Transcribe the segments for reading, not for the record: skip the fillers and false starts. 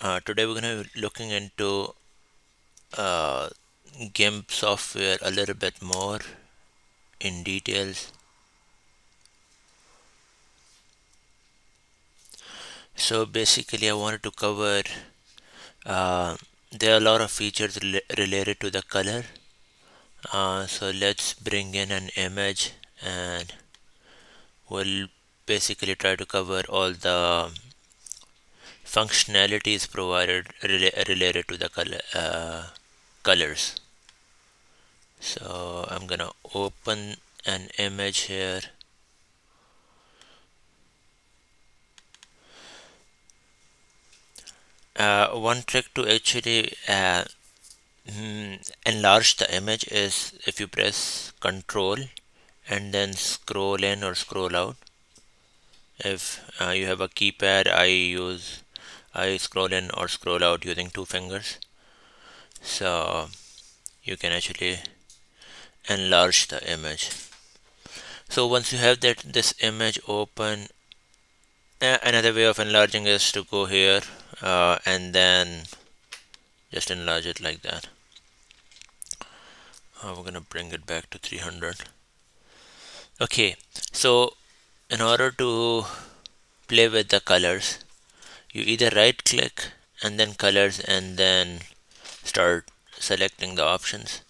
Today we're going to be looking into uh, GIMP software a little bit more in details. So basically I wanted to cover there are a lot of features related to the color. So let's bring in an image and we'll basically try to cover all the functionalities provided related to the colors. So I'm gonna open an image here. One trick to actually enlarge the image is if you press Control and then scroll in or scroll out. If you have a keypad, I scroll in or scroll out using two fingers. So you can actually enlarge the image. So once you have this image open, another way of enlarging is to go here and then just enlarge it like that. We're gonna bring it back to 300. Okay, so in order to play with the colors, you either right click and then colors and then start selecting the options,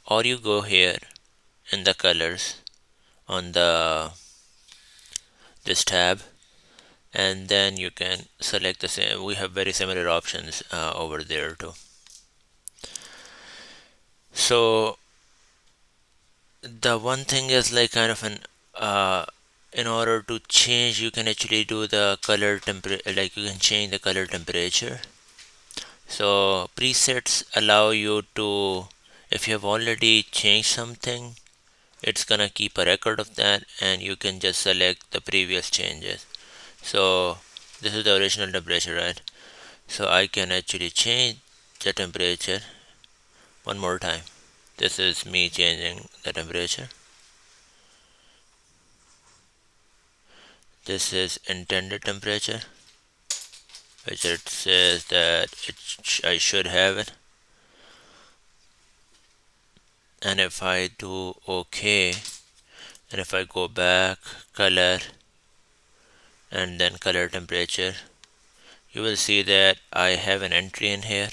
or you go here in the colors on this tab and then you can select the same. We have very similar options over there too. So the one thing is like kind of an in order to change, you can actually do the color temperature, like you can change the color temperature. So presets allow you to, if you have already changed something, it's gonna keep a record of that and you can just select the previous changes. So this is the original temperature, right? So I can actually change the temperature one more time. This is me changing the temperature. This is intended temperature, which it says that I should have it. And if I do OK, and if I go back, color, and then color temperature, you will see that I have an entry in here,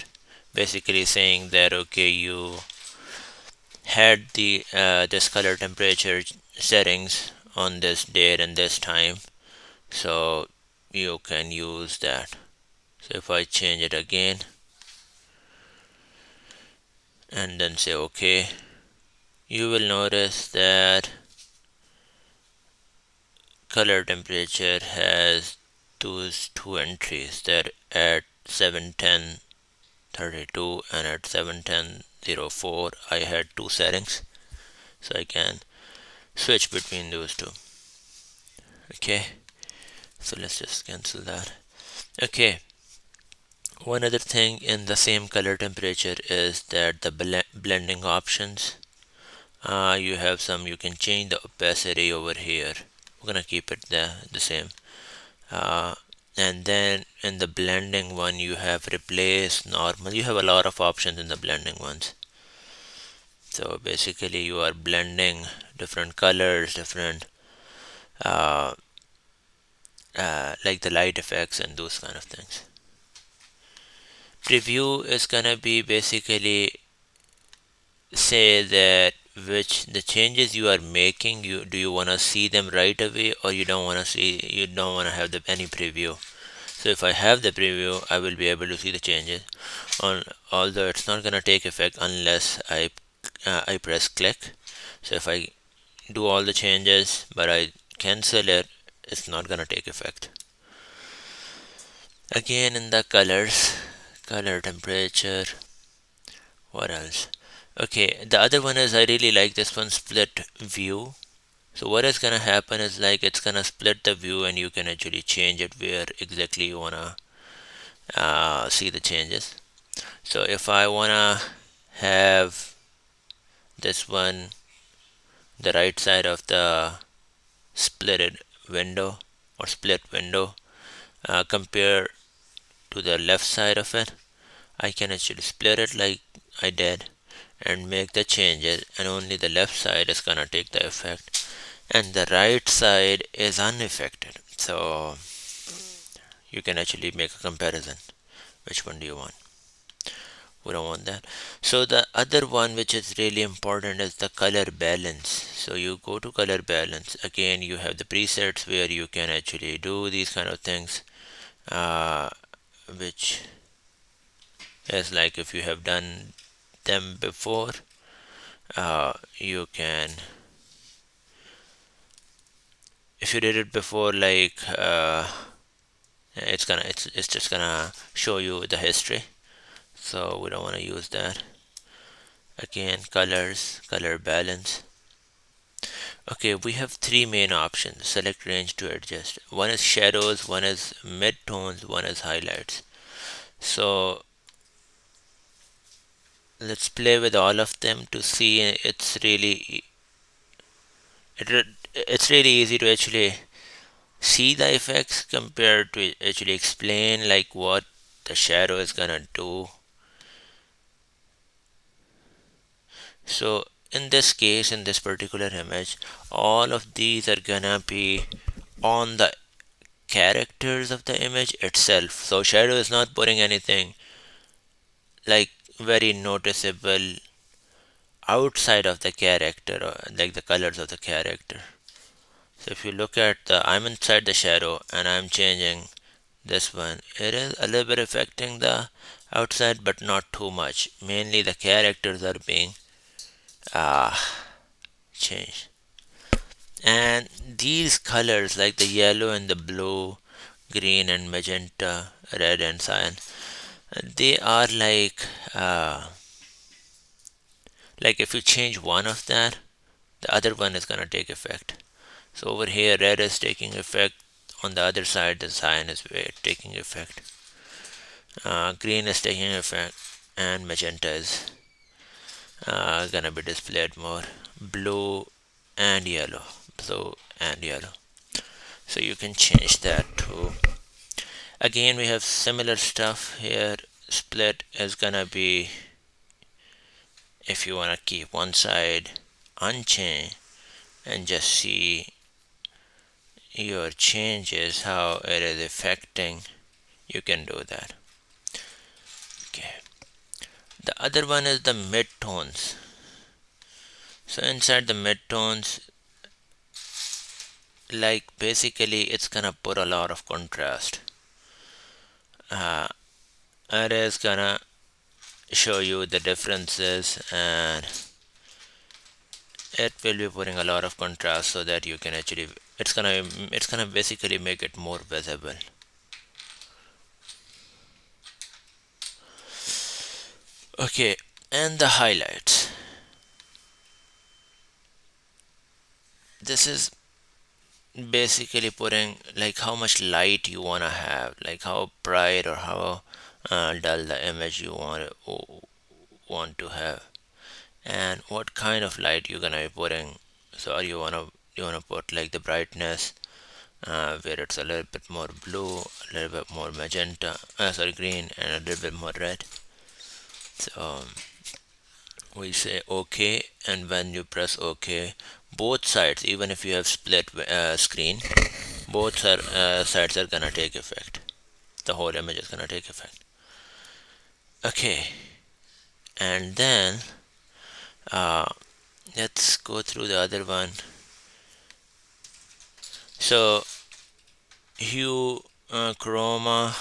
basically saying that okay, you had the this color temperature settings on this date and this time, so you can use that. So if I change it again and then say OK, you will notice that color temperature has those two entries, that at 7:10:32 and at 7:10:04 I had two settings, so I can switch between those two. Okay, so let's just cancel that. Okay, one other thing in the same color temperature is that the blending options, you have some, you can change the opacity over here. We're gonna keep it the same. And then in the blending one, you have replace, normal. You have a lot of options in the blending ones. So basically you are blending different colors, different like the light effects and those kind of things. Preview is gonna be basically say that which the changes you are making, do you want to see them right away, or you don't want to have any preview. So if I have the preview, I will be able to see the changes although it's not gonna take effect unless I press click. So if I do all the changes but I cancel it, it's not gonna take effect. Again, in the colors, color temperature, what else? Okay, the other one is I really like this one, split view. So what is gonna happen is like it's gonna split the view and you can actually change it where exactly you wanna see the changes. So if I wanna have this one, the right side of the splitted window or split window, compare to the left side of it, I can actually split it like I did and make the changes, and only the left side is gonna take the effect and the right side is unaffected. So you can actually make a comparison. Which one do you want? We don't want that. So the other one which is really important is the color balance. So you go to color balance. Again, you have the presets where you can actually do these kind of things, which is like if you have done them before, you can, if you did it before, like it's just gonna show you the history, so we don't want to use that. Again, colors, color balance. Okay, we have three main options. Select range to adjust. One is shadows, one is mid-tones, one is highlights. So let's play with all of them to see. It's really easy to actually see the effects compared to actually explain like what the shadow is gonna do. So in this case, in this particular image, all of these are gonna be on the characters of the image itself. So shadow is not putting anything like very noticeable outside of the character, or like the colors of the character. So if you look at I'm inside the shadow and I'm changing this one, it is a little bit affecting the outside, but not too much. Mainly the characters are being changed. And these colors like the yellow and the blue, green and magenta, red and cyan, they are like if you change one of that, the other one is gonna take effect. So over here red is taking effect, on the other side the cyan is taking effect, green is taking effect, and magenta is gonna be displayed more, blue and yellow, blue and yellow. So you can change that too. Again, we have similar stuff here. Split is gonna be if you want to keep one side unchanged and just see your changes, how it is affecting, you can do that. Okay, the other one is the mid-tones. So inside the mid-tones, like basically it's gonna put a lot of contrast. It is gonna show you the differences, and it will be putting a lot of contrast so that you can actually, it's gonna basically make it more visible. Okay, and the highlights. This is basically putting like how much light you want to have, like how bright or how dull the image you want to have, and what kind of light you're gonna be putting. So you wanna put like the brightness where it's a little bit more blue, a little bit more magenta, green, and a little bit more red. So we say OK, and when you press OK, both sides, even if you have split screen, both sides are gonna take effect. The whole image is gonna take effect. Okay, and then let's go through the other one. So Hue-chroma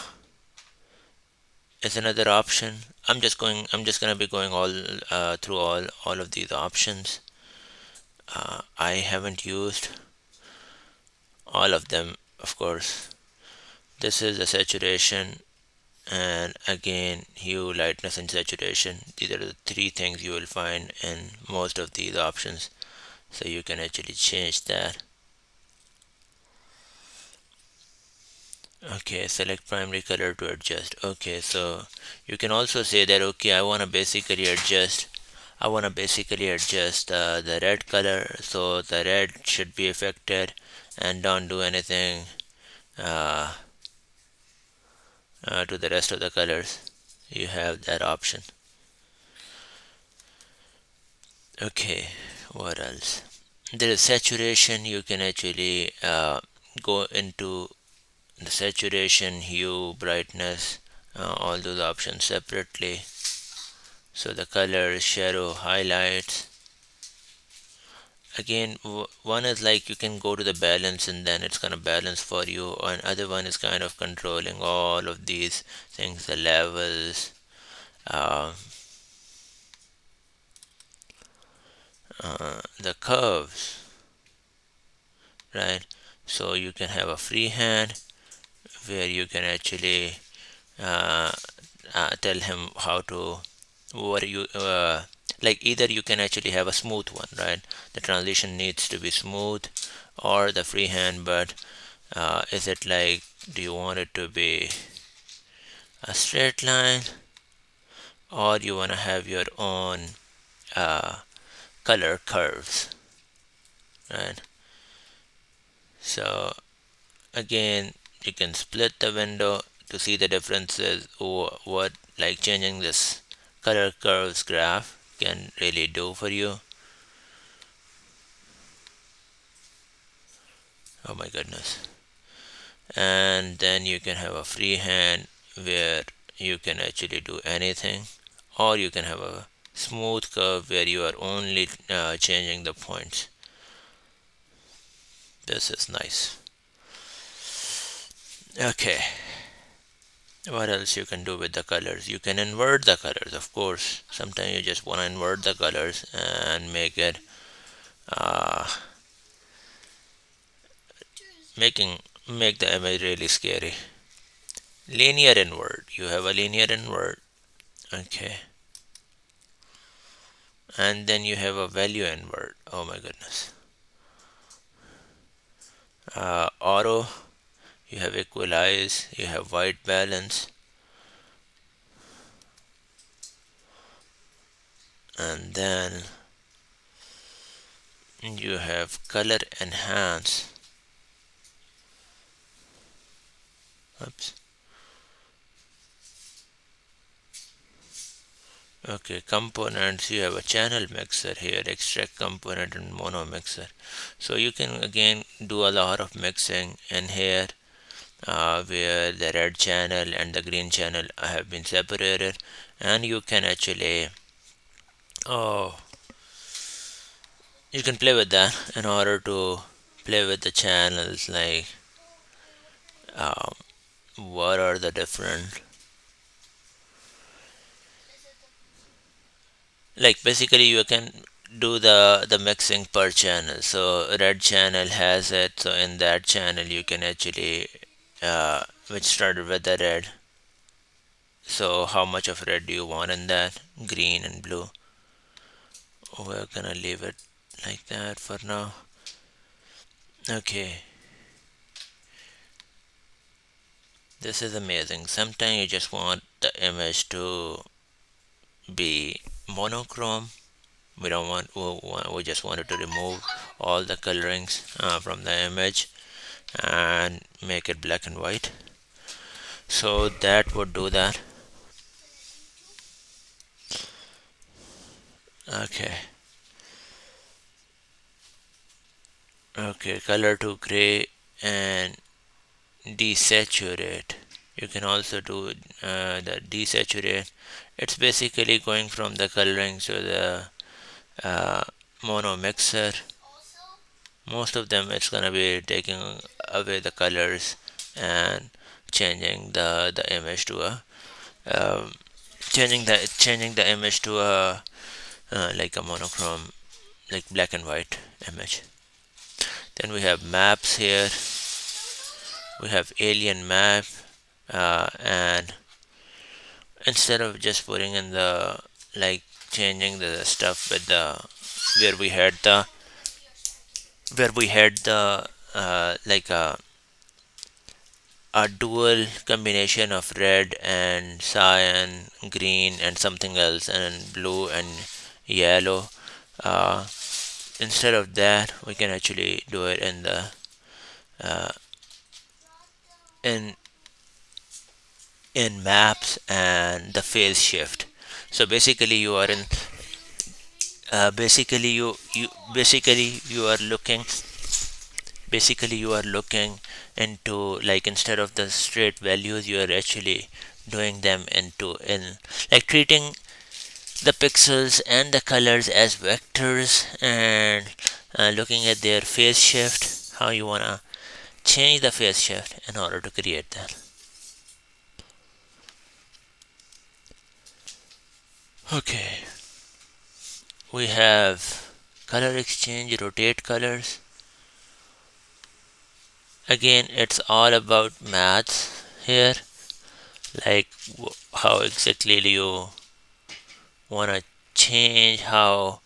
is another option. I'm just gonna be going all through all of these options. I haven't used all of them, of course. This is a saturation, and again hue, lightness, and saturation. These are the three things you will find in most of these options, so you can actually change that. Okay, select primary color to adjust. Okay, so you can also say that okay, I want to basically adjust the red color, so the red should be affected, and don't do anything to the rest of the colors, you have that option. Okay, what else? There is saturation. You can actually go into the saturation, hue, brightness, all those options separately. So the colors, shadow, highlights. Again, one is like you can go to the balance and then it's gonna balance for you, and other one is kind of controlling all of these things, the levels, uh, the curves, right? So you can have a freehand where you can actually uh, tell him how to, what you like, either you can actually have a smooth one, right? The transition needs to be smooth, or the freehand, but is it like, do you want it to be a straight line, or you want to have your own uh, color curves, right? So again, you can split the window to see the differences, or what like changing this color curves graph can really do for you. Oh my goodness. And then you can have a freehand where you can actually do anything, or you can have a smooth curve where you are only changing the points. This is nice. Okay, what else you can do with the colors? You can invert the colors, of course. Sometimes you just want to invert the colors and make it uh, make the image really scary. Linear invert, you have a linear invert. Okay, and then you have a value invert. Oh my goodness. Auto, you have equalize, you have white balance, and then you have color enhance. Oops. Okay, components, you have a channel mixer here, extract component and mono mixer. So you can again do a lot of mixing in here, where the red channel and the green channel have been separated, and you can actually, oh, you can play with that in order to play with the channels, like um, what are the different, like basically you can do the mixing per channel. So red channel has it, so in that channel you can actually which started with the red, so how much of red do you want in that, green and blue. We're gonna leave it like that for now. Okay, this is amazing. Sometimes you just want the image to be monochrome. We don't want, we just wanted to remove all the colorings from the image and make it black and white. So that would do that. Okay. Okay, color to gray and desaturate. You can also do the desaturate. It's basically going from the coloring to the uh, mono mixer. Most of them, it's gonna be taking away the colors and changing the image to a um, changing the image to a like a monochrome, like black and white image. Then we have maps here. We have alien map, and instead of just putting in the, like changing the stuff with the, where we had the where we had the like a dual combination of red and cyan, green and something else, and blue and yellow. Uh, Instead of that, we can actually do it in the uh, in in maps and the phase shift. So basically you are in basically you are looking into, like, instead of the straight values, you are actually doing them in like treating the pixels and the colors as vectors, and looking at their phase shift, how you want to change the phase shift in order to create that. Okay, we have color exchange, rotate colors. Again, it's all about maths here, like how exactly do you want to change how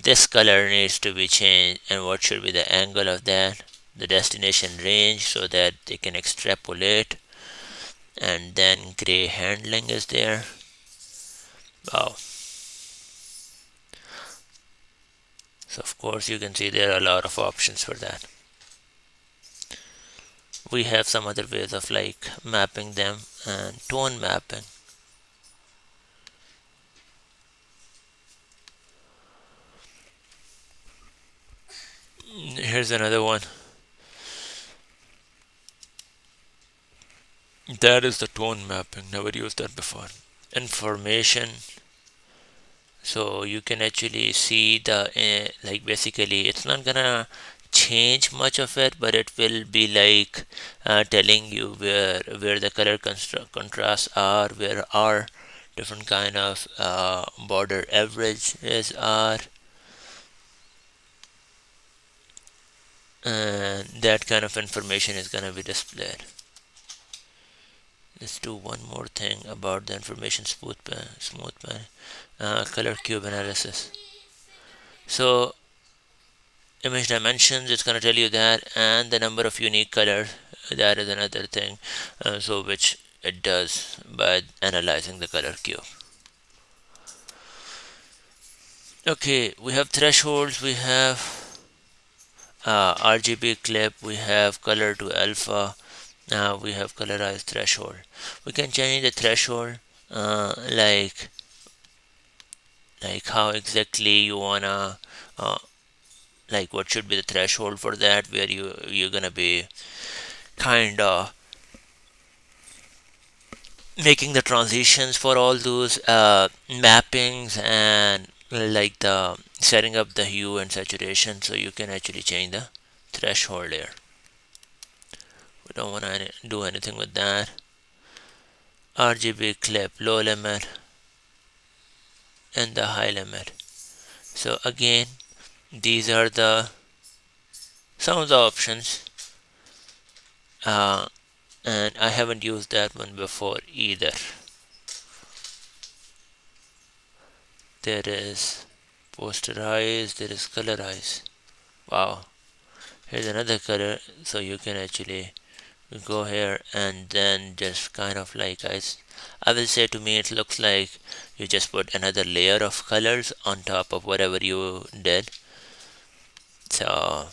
this color needs to be changed, and what should be the angle of that, the destination range, so that they can extrapolate. And then gray handling is there. Wow. So of course you can see there are a lot of options for that. We have some other ways of like mapping them, and tone mapping. Here's another one. That is the tone mapping. Never used that before. Information. So you can actually see the like basically it's not gonna change much of it, but it will be like telling you where the color contrasts are, where are different kind of border averages are, and that kind of information is gonna be displayed. Let's do one more thing about the information smooth color cube analysis. So image dimensions, it's going to tell you that, and the number of unique colors, that is another thing, so which it does by analyzing the color cube. Okay, we have thresholds, we have RGB clip, we have color to alpha, we have colorized threshold. We can change the threshold like how exactly you wanna like what should be the threshold for that, where you're gonna be kind of making the transitions for all those mappings, and like the setting up the hue and saturation, so you can actually change the threshold there. We don't want to do anything with that. RGB clip, low limit and the high limit. So again, these are some of the options, and I haven't used that one before either. There is posterize, there is colorize. Wow, here's another color, so you can actually go here and then just kind of like I will say, to me it looks like you just put another layer of colors on top of whatever you did. So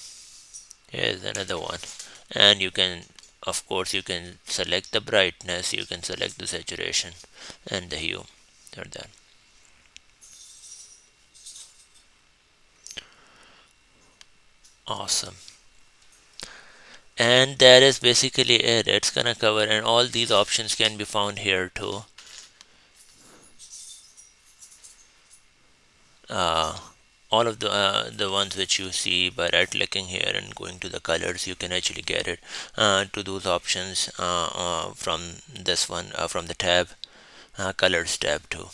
here's another one, and you can, of course, you can select the brightness, you can select the saturation and the hue or that. Awesome. And that is basically it. It's gonna cover, and all these options can be found here too. All of the ones which you see by right clicking here and going to the colors, you can actually get it to those options from this one, from the tab, colors tab too.